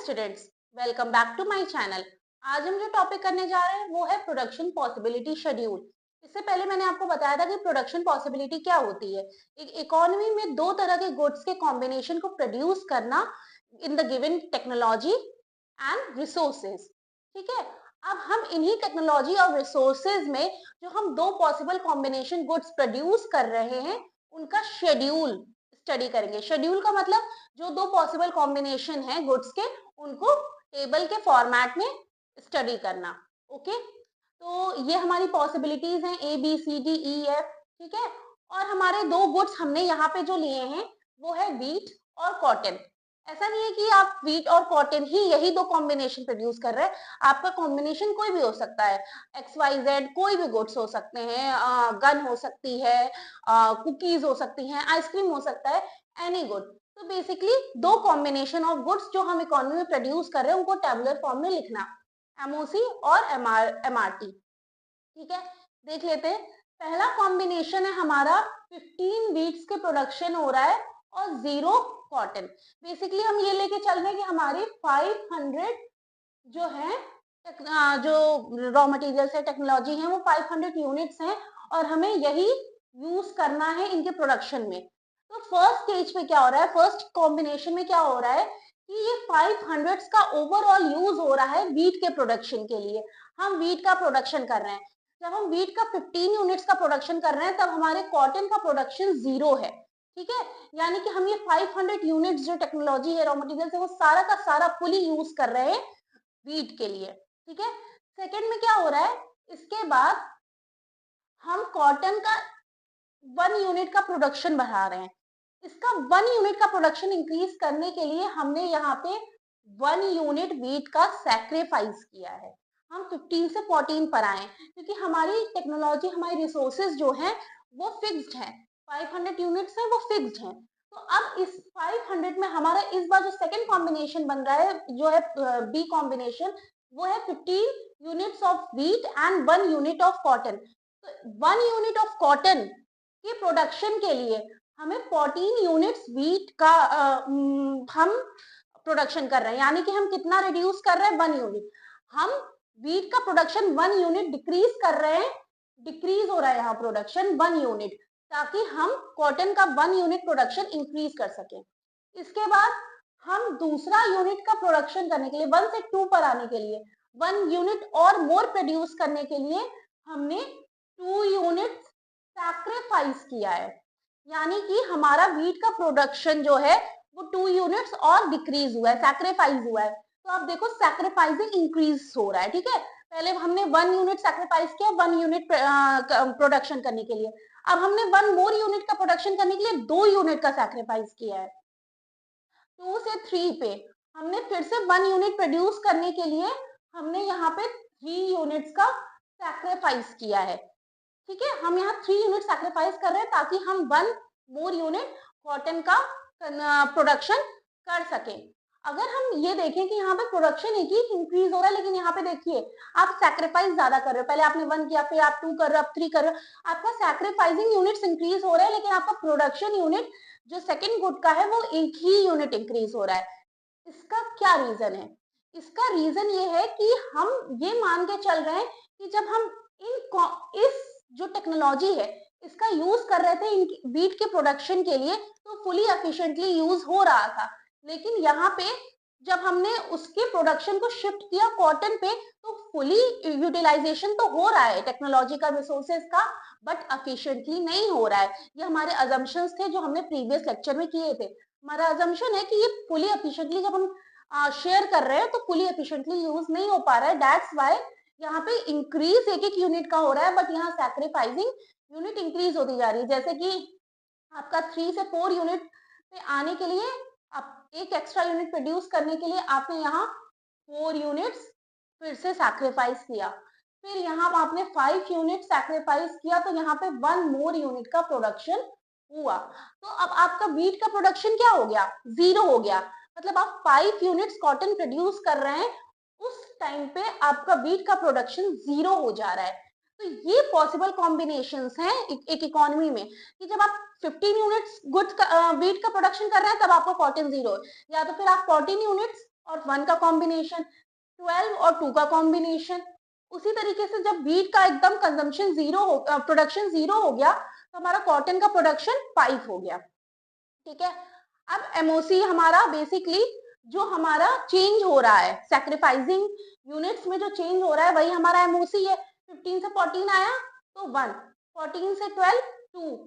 Students, welcome back to my channel. आज हम जो टॉपिक करने जा रहे हैं वो है प्रोडक्शन पॉसिबिलिटी शेड्यूल। इससे पहले मैंने आपको बताया था कि प्रोडक्शन पॉसिबिलिटी क्या होती है। एक इकोनॉमी में दो तरह के गुड्स के कॉम्बिनेशन को प्रोड्यूस करना in the given technology and resources. ठीक है, अब हम इन्हीं टेक्नोलॉजी और रिसोर्सेज में जो हम दो पॉसिबल कॉम्बिनेशन गुड्स प्रोड्यूस कर रहे हैं उनका शेड्यूल स्टडी करेंगे। शेड्यूल का मतलब जो दो पॉसिबल कॉम्बिनेशन है गुड्स के उनको टेबल के फॉर्मेट में स्टडी करना। ओके, तो ये हमारी पॉसिबिलिटीज हैं A B C D E F. ठीक है, और हमारे दो गुड्स हमने यहाँ पे जो लिए हैं वो है व्हीट और कॉटन। ऐसा नहीं है कि आप व्हीट और कॉटन ही यही दो कॉम्बिनेशन प्रोड्यूस कर रहे हैं, आपका कॉम्बिनेशन कोई भी हो सकता है। एक्स वाई जेड कोई भी गुड्स हो सकते हैं, गन हो सकती है, कुकीज हो सकती हैं, आइसक्रीम हो सकता है, एनी गुड। तो बेसिकली दो कॉम्बिनेशन ऑफ गुड्स जो हम इकोनॉमी में प्रोड्यूस कर रहे हैं उनको टेबुलर फॉर्म में लिखना, एमओसी और एमआरटी। ठीक है, देख लेते हैं। पहला कॉम्बिनेशन है हमारा 15 वीट्स के प्रोडक्शन हो रहा है और 0 कॉटन। बेसिकली हम ये लेके चल रहे हैं कि हमारे 500 जो है जो रॉ मटेरियल्स है, टेक्नोलॉजी है, वो 500 यूनिट्स हैं और हमें यही यूज करना है इनके प्रोडक्शन में। तो फर्स्ट स्टेज पे क्या हो रहा है, फर्स्ट कॉम्बिनेशन में क्या हो रहा है कि ये 500 का ओवरऑल यूज हो रहा है वीट के प्रोडक्शन के लिए। हम वीट का प्रोडक्शन कर रहे हैं। जब हम वीट का 15 यूनिट्स का प्रोडक्शन कर रहे हैं तब हमारे कॉटन का प्रोडक्शन 0 है। ठीक है, यानी कि हम ये 500 यूनिट्स जो टेक्नोलॉजी है, रॉ मटेरियल है, वो सारा का सारा फुली यूज कर रहे हैं वीट के लिए। ठीक है, सेकेंड में क्या हो रहा है, इसके बाद हम कॉटन का 1 यूनिट का प्रोडक्शन बढ़ा रहे हैं। इसका 1 यूनिट का प्रोडक्शन इंक्रीज करने के लिए हमने यहाँ पे 1 यूनिट वीट का सैक्रिफाइस किया है। हम 15 से 14 पर आए क्योंकि हमारी टेक्नोलॉजी, हमारी रिसोर्सेज जो हैं वो फिक्स्ड है। 500 यूनिट्स हैं वो फिक्स्ड हैं। तो अब इस 500 में हमारा इस बार जो सेकेंड कॉम्बिनेशन बन रहा है जो है बी कॉम्बिनेशन, वो है 15 units of wheat and 1 unit of cotton. तो 1 यूनिट ऑफ कॉटन के प्रोडक्शन के लिए हमें 14 यूनिट्स व्हीट का हम प्रोडक्शन कर रहे हैं। यानी कि हम कितना रिड्यूस कर रहे हैं, 1 यूनिट। हम व्हीट का प्रोडक्शन 1 यूनिट डिक्रीज कर रहे हैं, डिक्रीज हो रहा है यहाँ प्रोडक्शन 1 यूनिट, ताकि हम कॉटन का 1 यूनिट प्रोडक्शन इंक्रीज कर सकें। इसके बाद हम दूसरा यूनिट का प्रोडक्शन करने के लिए 1 से 2 पर आने के लिए 1 यूनिट और मोर प्रोड्यूस करने के लिए हमने 2 यूनिट सैक्रिफाइस किया है। यानी कि हमारा व्हीट का प्रोडक्शन जो है वो 2 यूनिट्स और डिक्रीज हुआ है, सैक्रिफाइस हुआ है। तो आप देखो सैक्रिफाइसिंग इंक्रीज हो रहा है। ठीक है, पहले हमने 1 यूनिट सैक्रिफाइस किया 1 यूनिट प्रोडक्शन करने के लिए, अब हमने 1 मोर यूनिट का प्रोडक्शन करने के लिए 2 यूनिट का सैक्रिफाइस किया है। 2 से 3 पे हमने फिर से 1 यूनिट प्रोड्यूस करने के लिए हमने यहाँ पे 3 यूनिट्स का सैक्रिफाइस किया है। ठीक है, हम यहाँ 3 यूनिट सैक्रिफाइस कर रहे हैं ताकि हम 1 मोर यूनिट कॉटन का प्रोडक्शन कर सकें। अगर हम ये देखें कि यहाँ पे प्रोडक्शन एक ही इंक्रीज हो रहा है, लेकिन यहाँ पे देखिए आप सैक्रिफाइस ज्यादा कर रहे हो। पहले आपने 1 किया, फिर आप 2 कर रहे हो, आप 3 कर रहे हो। आपका सैक्रिफाइसिंग यूनिट्स इंक्रीज हो रहा है, लेकिन आपका प्रोडक्शन यूनिट जो सेकेंड गुड का है वो एक ही यूनिट इंक्रीज हो रहा है। इसका क्या रीजन है? इसका रीजन ये है कि हम ये मान के चल रहे हैं कि जब हम इस जो टेक्नोलॉजी है इसका यूज कर रहे थे वीट के प्रोडक्शन के लिए तो फुली एफिशिएंटली यूज हो रहा था, लेकिन यहाँ पे जब हमने उसके प्रोडक्शन को शिफ्ट किया कॉटन पे तो फुली यूटिलाइजेशन तो हो रहा है टेक्नोलॉजी का, रिसोर्सेज का, बट एफिशिएंटली नहीं हो रहा है। ये हमारे अजम्पशंस थे जो हमने प्रीवियस लेक्चर में किए थे। हमारा अजम्पशन है कि ये फुली एफिशिएंटली जब हम शेयर कर रहे हैं तो फुली एफिशिएंटली यूज नहीं हो पा रहा है। दैट्स व्हाई यहाँ पे इंक्रीज एक एक यूनिट का हो रहा है, बट यहाँ सैक्रिफाइसिंग यूनिट इंक्रीज होती जा रही है। जैसे कि आपका 3 से 4 यूनिट पे आने के लिए आप एक एक्स्ट्रा यूनिट प्रोड्यूस करने के लिए आपने यहाँ 4 यूनिट्स फिर से सैक्रिफाइस किया, फिर यहाँ आपने 5 यूनिट सैक्रिफाइस किया, तो यहाँ पे 1 मोर यूनिट का प्रोडक्शन हुआ। तो अब आपका वीट का प्रोडक्शन क्या हो गया, 0 हो गया। मतलब आप 5 यूनिट्स कॉटन प्रोड्यूस कर रहे हैं, उस टाइम पे आपका वीट का प्रोडक्शन 0 हो जा रहा है। तो ये पॉसिबल कॉम्बिनेशंस हैं एक इकोनॉमी में कि जब आप 15 यूनिट्स गुड्स का वीट का प्रोडक्शन कर रहे हैं तब आपको कॉटन 0 है, या तो फिर आप 14 यूनिट्स और 1 का कॉम्बिनेशन, 12 और 2 का कॉम्बिनेशन। उसी तरीके से जब व्हीट का एकदम कंजम्पशन जीरो हो, प्रोडक्शन जीरो हो गया, तो हमारा कॉटन का प्रोडक्शन 5 हो गया। ठीक है, अब एमओसी हमारा बेसिकली जो हमारा चेंज हो रहा है सैक्रिफाइसिंग यूनिट्स में जो चेंज हो रहा है वही हमारा एमओसी है। 15 से 14 आया तो 1, 14 से 12 2,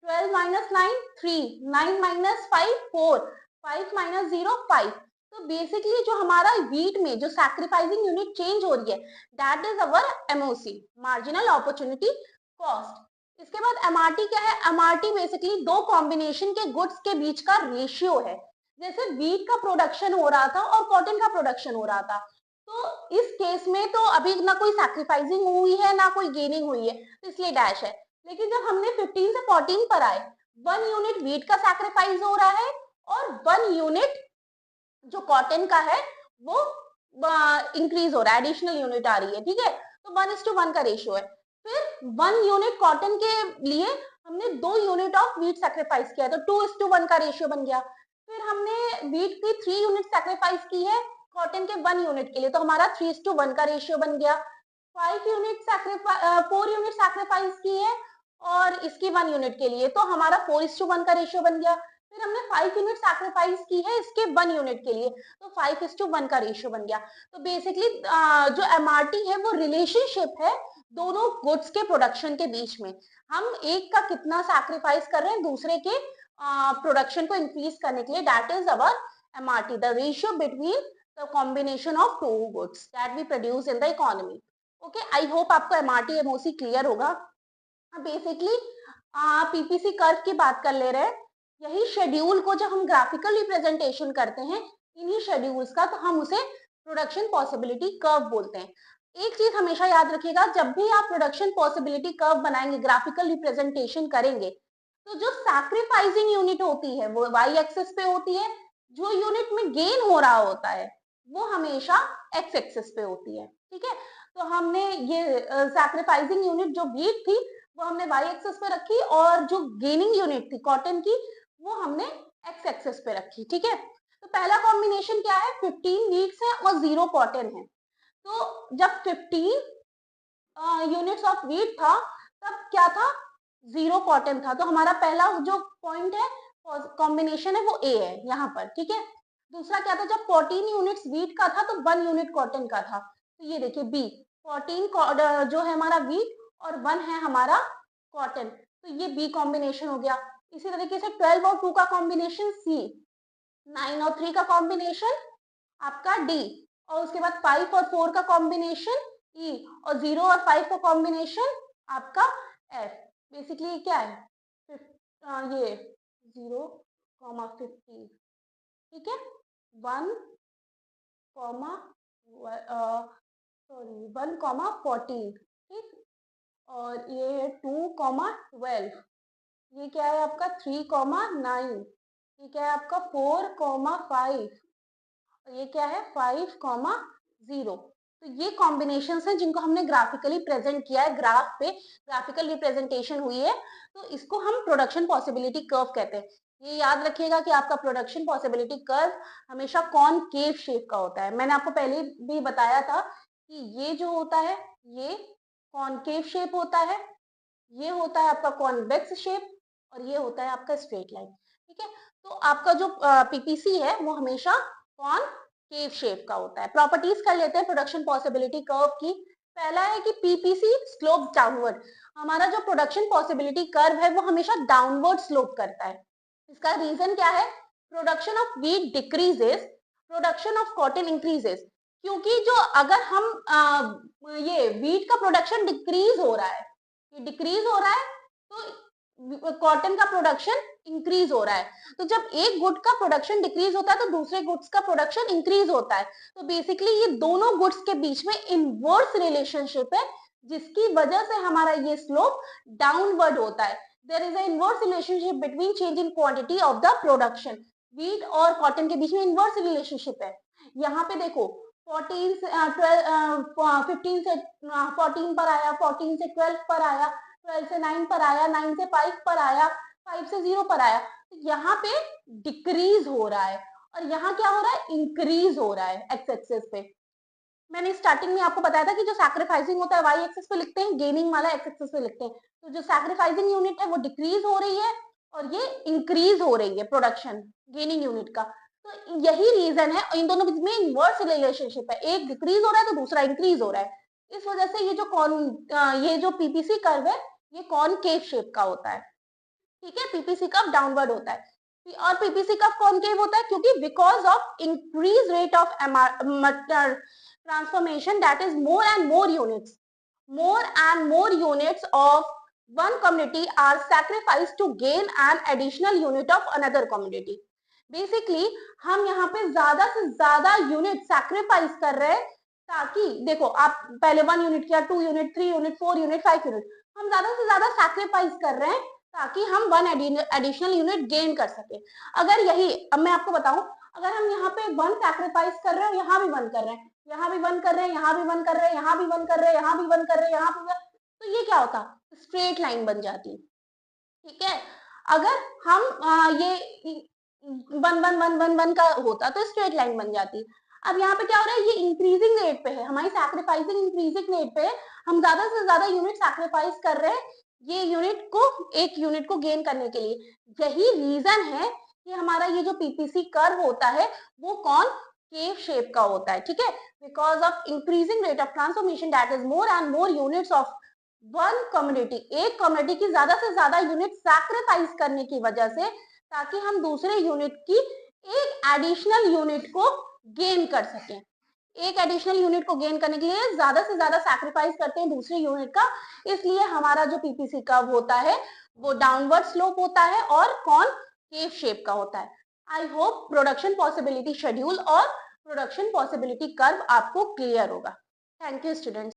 12 माइनस 9 3, 9 माइनस 5 4, 5 माइनस 0 5। तो बेसिकली जो हमारा व्हीट में जो सैक्रिफाइसिंग यूनिट चेंज हो रही है that is our MOC, marginal opportunity cost. इसके बाद एमआरटी क्या है? एमआरटी बेसिकली दो कॉम्बिनेशन के गुड्स के बीच का रेशियो है। जैसे व्हीट का प्रोडक्शन हो रहा था और कॉटन का प्रोडक्शन हो रहा था, तो इस केस में तो अभी ना कोई सैक्रिफाइसिंग हुई है ना कोई गेनिंग हुई है, तो इसलिए डैश है। लेकिन जब हमने 15 से 14 पर आए, 1 यूनिट व्हीट का सैक्रिफाइस हो रहा है और 1 यूनिट जो कॉटन का है वो इंक्रीज हो रहा है, एडिशनल यूनिट आ रही है। ठीक है, तो 1:1 का रेशियो है। फिर 1 यूनिट कॉटन के लिए हमने 2 यूनिट ऑफ व्हीट सैक्रिफाइस किया, तो 2:1 का रेशियो बन गया। फिर हमने व्हीट की 3 यूनिट सैक्रिफाइस की है कॉटन के 1 यूनिट के लिए, तो हमारा 3:1 का रेशियो बन गया। 4 यूनिट सैक्रिफाइस की है और इसकी 1 यूनिट के लिए, तो हमारा 4:1 का रेशियो बन गया। फिर हमने 5 यूनिट सैक्रिफाइस की है इसके 1 यूनिट के लिए, तो 5:1 का रेशियो बन गया। तो बेसिकली जो एमआरटी है वो रिलेशनशिप है दोनों गुड्स के प्रोडक्शन के बीच में। हम एक का कितना सैक्रिफाइस कर रहे हैं दूसरे के प्रोडक्शन को इंक्रीज करने के लिए, that is our MRT, the ratio between the combination of two goods that we produce in the economy. Okay, I hope आपको एमआरटी एमओसी क्लियर होगा। बेसिकली पीपीसी कर्व की बात कर ले रहे हैं। यही शेड्यूल को जब हम ग्राफिकल रिप्रेजेंटेशन करते हैं इन्हीं शेड्यूल्स का, तो हम उसे प्रोडक्शन पॉसिबिलिटी कर्व बोलते हैं। एक चीज हमेशा याद रखिएगा, जब भी आप प्रोडक्शन पॉसिबिलिटी कर्व बनाएंगे, ग्राफिकल रिप्रेजेंटेशन करेंगे, तो जो सैक्रिफाइसिंग यूनिट होती है वो वाई एक्सिस पे होती है, जो यूनिट में गेन हो रहा होता है वो हमेशा एक्स एक्सिस पे होती है। ठीक है, तो हमने ये सैक्रिफाइसिंग यूनिट जो व्हीट थी वो हमने वाई एक्सिस पे रखी और जो गेनिंग यूनिट थी कॉटन की वो हमने एक्स एक्सिस पे रखी। ठीक है, तो पहला कॉम्बिनेशन क्या है? 15 व्हीट्स है और 0 कॉटन है। तो जब 15 यूनिट्स ऑफ व्हीट था तब क्या था? 0 कॉटन था। तो हमारा पहला जो पॉइंट है कॉम्बिनेशन है वो ए है यहाँ पर। ठीक है, दूसरा क्या था? जब 14 यूनिट्स व्हीट का था तो 1 यूनिट कॉटन का था, तो ये देखिए बी, 14 जो है हमारा व्हीट और 1 है हमारा कॉटन, तो ये बी कॉम्बिनेशन हो गया। इसी तरीके से 12 और 2 का कॉम्बिनेशन सी, 9 और 3 का कॉम्बिनेशन आपका डी, और उसके बाद 5 और 4 का कॉम्बिनेशन ई, और 0 और 5 का कॉम्बिनेशन आपका एफ। बेसिकली क्या है? ये 0,15। ठीक है, 1, 1,14। ठीक, और ये है 2,12। ये क्या है आपका 3,9। ये क्या है आपका 4,5। ये क्या है 5,0। तो ये कॉम्बिनेशन हैं जिनको हमने ग्राफिकली प्रेजेंट किया है, ग्राफ पे ग्राफिकल रिप्रेजेंटेशन हुई है, तो इसको हम प्रोडक्शन पॉसिबिलिटी कर्व कहते हैं। ये याद रखिएगा कि आपका प्रोडक्शन पॉसिबिलिटी कर्व हमेशा कॉनकेव शेप का होता है। मैंने आपको पहले भी बताया था कि ये जो होता है ये कॉनकेव शेप होता है, ये होता है आपका कॉन्वेक्स शेप, और ये होता है आपका स्ट्रेट लाइन। ठीक है, तो आपका जो पीपीसी है वो हमेशा कॉनकेव शेप का होता है। प्रॉपर्टीज कर लेते हैं प्रोडक्शन पॉसिबिलिटी कर्व की। पहला है कि पीपीसी स्लोप डाउनवर्ड। हमारा जो प्रोडक्शन पॉसिबिलिटी कर्व है वो हमेशा डाउनवर्ड स्लोप करता है। इसका रीजन क्या है? Production of wheat decreases, production of cotton increases. क्योंकि जो अगर हम ये व्हीट का प्रोडक्शन डिक्रीज हो रहा है, ये डिक्रीज हो रहा है, तो कॉटन का प्रोडक्शन इंक्रीज हो रहा है। तो जब एक गुड का प्रोडक्शन डिक्रीज होता है तो दूसरे गुड्स का प्रोडक्शन इंक्रीज होता है। तो बेसिकली ये दोनों गुड्स के बीच में इनवर्स रिलेशनशिप है, जिसकी वजह से हमारा ये स्लोप डाउनवर्ड होता है। There is a inverse relationship between change in quantity of the production. Wheat और कॉटन के बीच में इनवर्स रिलेशनशिप है। यहाँ पे देखो 14 से 15 से 14 पर आया, 14 से 12 पर आया, 12 से 9 पर आया, 9 से 5 पर आया, 5 से 0 पर आया, तो यहाँ पे डिक्रीज हो रहा है। और यहाँ क्या हो रहा है, इंक्रीज हो रहा है एक्स एक्सिस पे। मैंने स्टार्टिंग में आपको बताया था कि जो सैक्रिफाइसिंग होता है वाई एक्सिस पे लिखते हैं, गेनिंग वाला एक्स एक्सिस पे लिखते हैं। तो जो सैक्रिफाइसिंग यूनिट है वो डिक्रीज हो रही है और ये इंक्रीज हो रही है प्रोडक्शन गेनिंग यूनिट का। तो यही रीजन है, इन दोनों में इनवर्स रिलेशनशिप है, एक डिक्रीज हो रहा है तो दूसरा इंक्रीज हो रहा है। इस वजह से ये जो पीपीसी कर्व है ये कॉनकेव शेप का होता है। ठीक है, पीपीसी कर्व डाउनवर्ड होता है और पीपीसी कर्व कॉनकेव होता है क्योंकि because of increase rate of transformation, that is more and more units of one community are sacrificed to gain an additional unit of another community. Basically हम यहाँ पे ज्यादा से ज्यादा यूनिट सैक्रिफाइस कर रहे हैं ताकि देखो आप पहले 1 यूनिट किया, 2 यूनिट, 3 यूनिट, 4 यूनिट, 5 यूनिट, हम ज्यादा से ज्यादा सैक्रिफाइस कर रहे हैं ताकि हम 1 एडिशनल यूनिट गेन कर सके। अगर यही अब मैं आपको बताऊं, अगर हम यहाँ पे 1 सैक्रिफाइस कर रहे हैं, यहाँ भी 1 कर रहे हैं, यहाँ भी 1 कर रहे हैं, यहाँ भी 1 कर रहे हैं, यहाँ भी 1 कर रहे हैं, यहाँ भी 1 कर रहे हैं, यहाँ भी, तो ये क्या होता, स्ट्रेट लाइन बन जाती। ठीक है, अगर हम ये 1 1 1 1 1 का होता तो स्ट्रेट लाइन बन जाती। अब यहाँ पे क्या हो रहा है, ये इंक्रीजिंग रेट पे है, हमारी सैक्रिफाइसिंग इंक्रीजिंग रेट पे है, हम ज्यादा से ज्यादा यूनिट सैक्रिफाइस कर रहे हैं ये एक यूनिट को गेन करने के लिए। यही रीजन है कि हमारा ये जो पीपीसी कर्व होता है वो कॉनकेव शेप का होता है। ठीक है, because of increasing rate of transformation that is more and more units of one community, एक कम्युनिटी की ज्यादा से ज्यादा यूनिट सैक्रिफाइस करने की वजह से, ताकि हम दूसरे यूनिट की एक एडिशनल यूनिट को गेन कर सकें। एक एडिशनल यूनिट को गेन करने के लिए ज्यादा से ज्यादा सैक्रिफाइस करते हैं दूसरे यूनिट का, इसलिए हमारा जो पीपीसी कर्व होता है वो डाउनवर्ड स्लोप होता है और कॉनकेव शेप का होता है। I hope production possibility schedule और प्रोडक्शन पॉसिबिलिटी कर्व आपको क्लियर होगा। Thank you students.